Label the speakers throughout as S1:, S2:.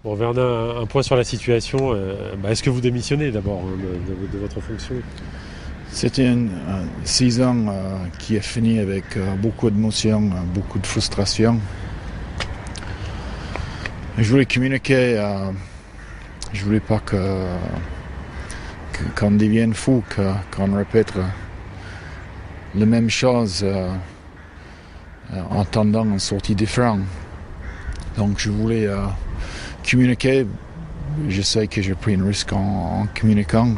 S1: Bon, Vernon, un point sur la situation. Est-ce que vous démissionnez d'abord de votre fonction?
S2: C'était une saison qui est finie avec beaucoup d'émotions, beaucoup de frustration. Je voulais communiquer, je voulais pas qu'on devienne fou, qu'on répète la même chose en attendant une sortie différente. Donc je voulais communiquer. Je sais que j'ai pris un risque en communiquant.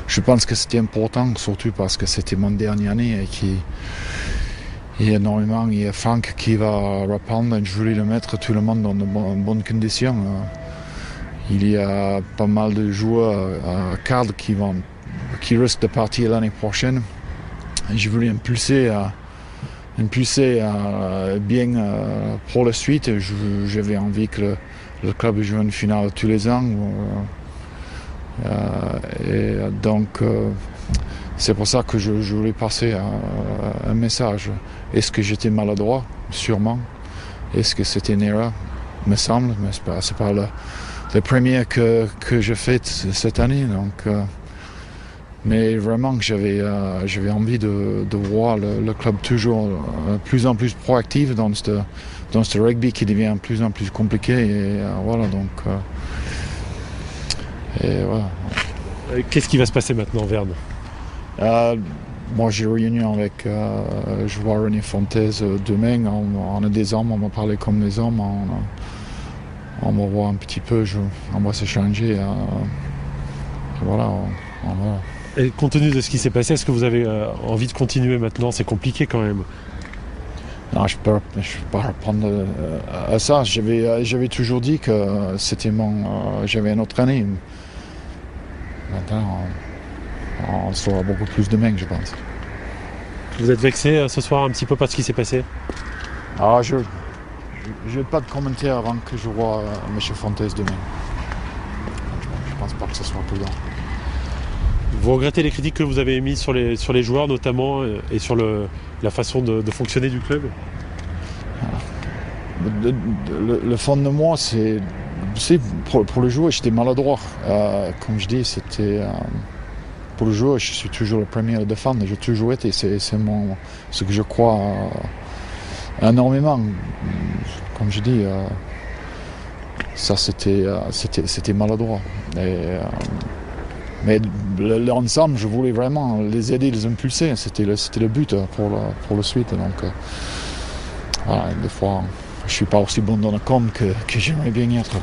S2: Je pense que c'était important, surtout parce que c'était mon dernière année et il y a Frank qui va reprendre et je voulais le mettre tout le monde dans de bonnes conditions. Il y a pas mal de joueurs cadres qui risquent de partir l'année prochaine. Et je voulais impulser bien pour la suite. J'avais envie que le club joue une finale tous les ans. Et donc, c'est pour ça que je voulais passer un message. Est-ce que j'étais maladroit? Sûrement. Est-ce que c'était une erreur? Me semble, mais c'est pas la première que je fais cette année. Donc, mais vraiment que j'avais envie de voir le club toujours plus en plus proactif dans ce rugby qui devient de plus en plus compliqué. Et voilà, donc. Et voilà.
S1: Qu'est-ce qui va se passer maintenant, Verne?
S2: Moi, j'ai réunion avec je vois René Fontaise demain. On a des hommes, on va parler comme les hommes. On va voir un petit peu, on va s'échanger. Voilà, on va.
S1: Et compte tenu de ce qui s'est passé, est-ce que vous avez envie de continuer maintenant? C'est compliqué quand même.
S2: Non, je peux pas répondre à ça. J'avais toujours dit que c'était j'avais une autre année. Maintenant, on saura beaucoup plus demain, je pense.
S1: Vous êtes vexé ce soir un petit peu par ce qui s'est passé?
S2: Je n'ai pas de commentaire avant que je vois M. Fontaise demain. Je pense pas que ce soit prudent.
S1: Vous regrettez les critiques que vous avez émises sur les joueurs notamment et sur la façon de fonctionner du club?
S2: Le fond de moi, c'est pour le joueur, j'étais maladroit. Comme je dis, c'était pour le joueur, je suis toujours le premier à le défendre. J'ai toujours été, c'est ce que je crois énormément. Comme je dis, ça c'était maladroit. Mais l'ensemble, je voulais vraiment les aider, les impulser. C'était le but pour la suite. Donc, voilà, des fois, je ne suis pas aussi bon dans le com que j'aimerais bien y être.